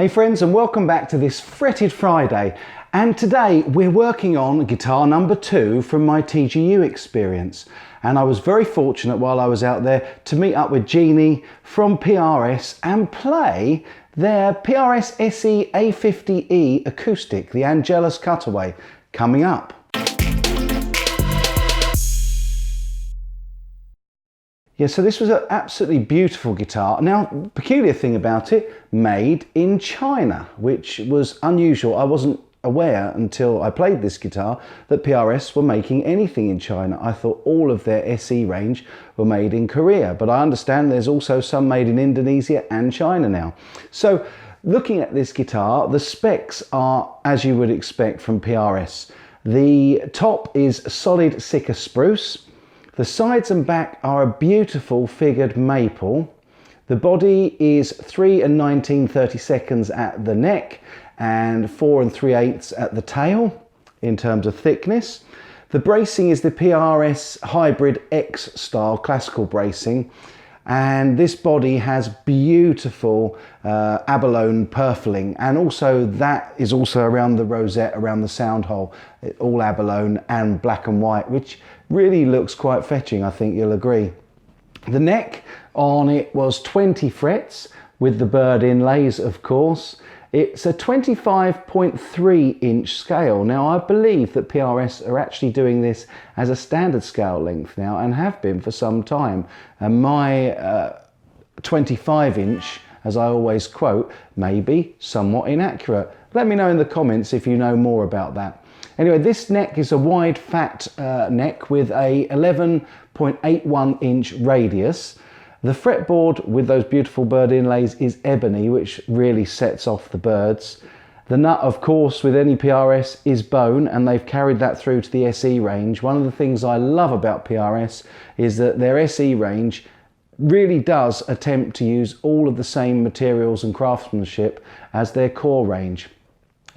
Hey friends, and welcome back to this Fretted Friday. And today we're working on guitar number 2 from my TGU experience. And I was very fortunate while I was out there to meet up with Jeanne from PRS and play their PRS SE A50E acoustic, the Angelus cutaway, coming up. Yeah, so this was an absolutely beautiful guitar. Now, peculiar thing about it, made in China, which was unusual. I wasn't aware until I played this guitar that PRS were making anything in China. I thought all of their SE range were made in Korea, but I understand there's also some made in Indonesia and China now. So, looking at this guitar, the specs are as you would expect from PRS. The top is solid Sitka spruce. The sides and back are a beautiful figured maple. The body is 3 19/32 at the neck and 4 3/8 at the tail in terms of thickness. The bracing is the PRS Hybrid X style classical bracing, and this body has beautiful abalone purfling, and also that is also around the rosette, around the sound hole, all abalone and black and white, which really looks quite fetching, I think you'll agree. The neck on it was 20 frets with the bird inlays, of course. It's a 25.3 inch scale. Now, I believe that PRS are actually doing this as a standard scale length now and have been for some time. And my 25 inch, as I always quote, may be somewhat inaccurate. Let me know in the comments if you know more about that. Anyway, this neck is a wide fat neck with a 11.81 inch radius. The fretboard with those beautiful bird inlays is ebony, which really sets off the birds. The nut, of course, with any PRS is bone, and they've carried that through to the SE range. One of the things I love about PRS is that their SE range really does attempt to use all of the same materials and craftsmanship as their core range.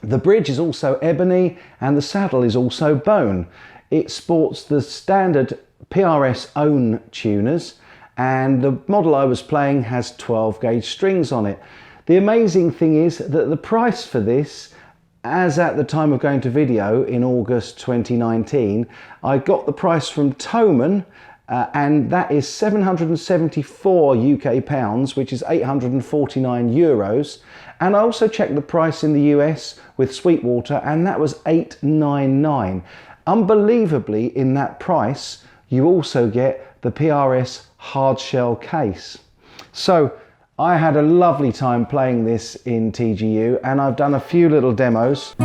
The bridge is also ebony and the saddle is also bone. It sports the standard PRS own tuners, and the model I was playing has 12 gauge strings on it. The amazing thing is that the price for this, as at the time of going to video in August 2019, I got the price from Thomann, and that is 774 UK pounds, which is 849 euros. And I also checked the price in the US with Sweetwater, and that was 899. Unbelievably, in that price, you also get the PRS hardshell case. So I had a lovely time playing this in TGU, and I've done a few little demos.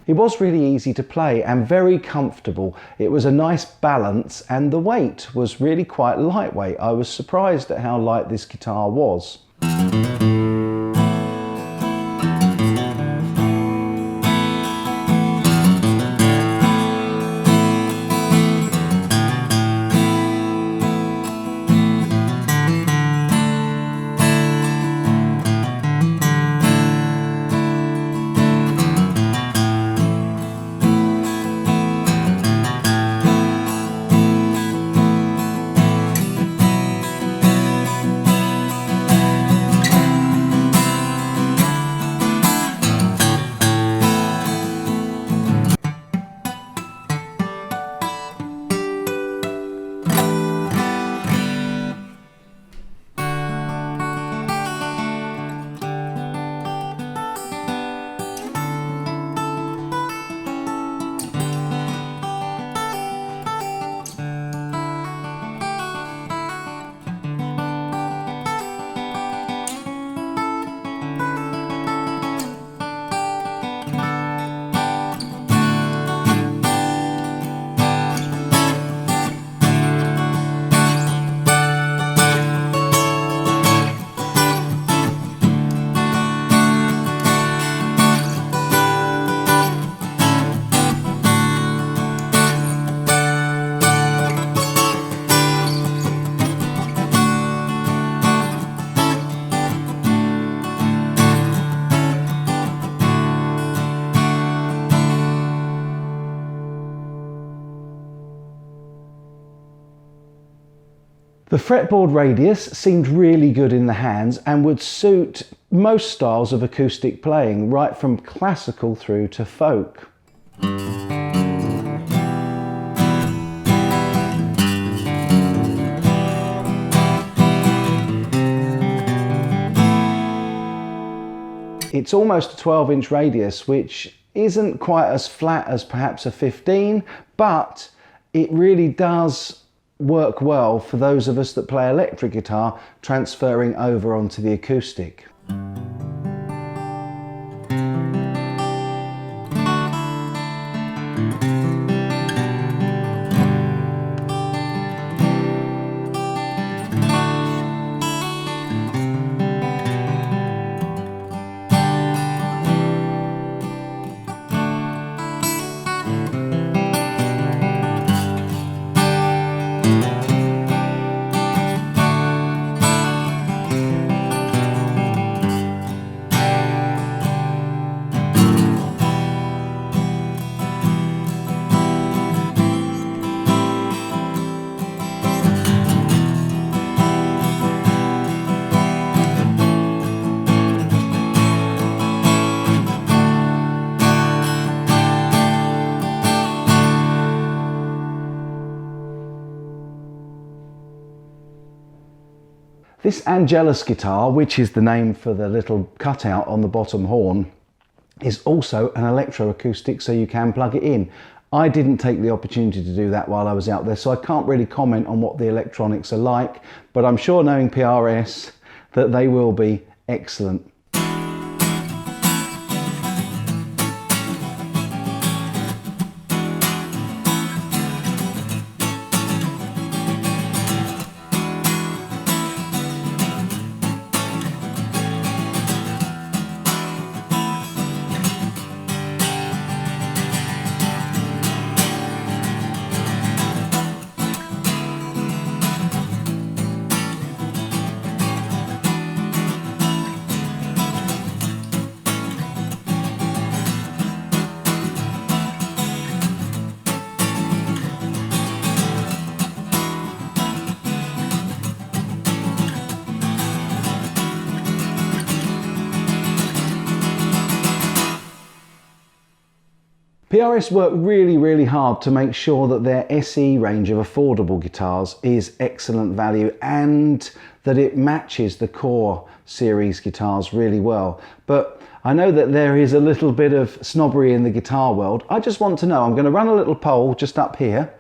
It was really easy to play and very comfortable. It was a nice balance, and the weight was really quite lightweight. I was surprised at how light this guitar was. The fretboard radius seemed really good in the hands and would suit most styles of acoustic playing, right from classical through to folk. It's almost a 12-inch radius, which isn't quite as flat as perhaps a 15, but it really does work well for those of us that play electric guitar, transferring over onto the acoustic. This Angelus guitar, which is the name for the little cutout on the bottom horn, is also an electro-acoustic, so you can plug it in. I didn't take the opportunity to do that while I was out there, so I can't really comment on what the electronics are like, but I'm sure, knowing PRS, that they will be excellent. PRS work really hard to make sure that their SE range of affordable guitars is excellent value and that it matches the core series guitars really well. But I know that there is a little bit of snobbery in the guitar world. I just want to know, I'm going to run a little poll just up here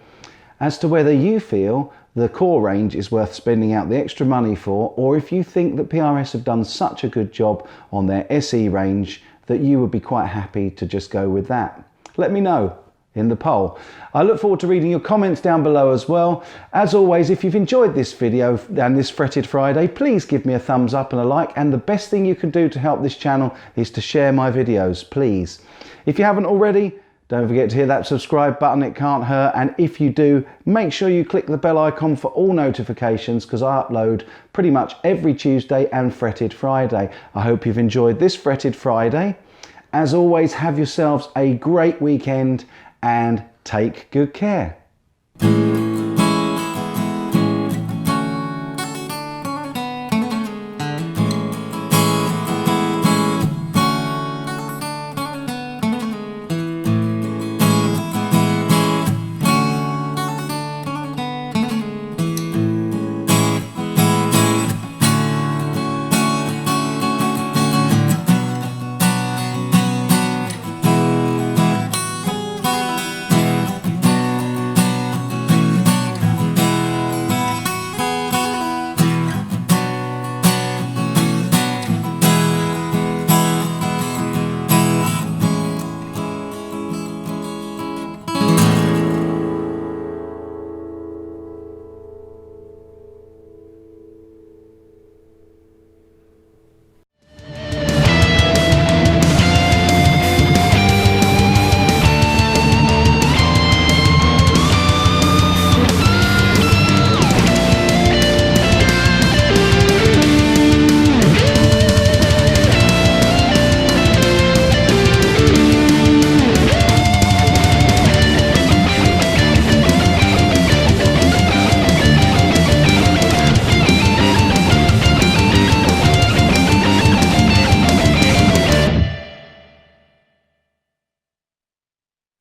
as to whether you feel the core range is worth spending out the extra money for, or if you think that PRS have done such a good job on their SE range that you would be quite happy to just go with that. Let me know in the poll. I look forward to reading your comments down below as well. As always, if you've enjoyed this video and this Fretted Friday, please give me a thumbs up and a like, and the best thing you can do to help this channel is to share my videos, please. If you haven't already, don't forget to hit that subscribe button, it can't hurt, and if you do, make sure you click the bell icon for all notifications, because I upload pretty much every Tuesday and Fretted Friday. I hope you've enjoyed this Fretted Friday. As always, have yourselves a great weekend and take good care.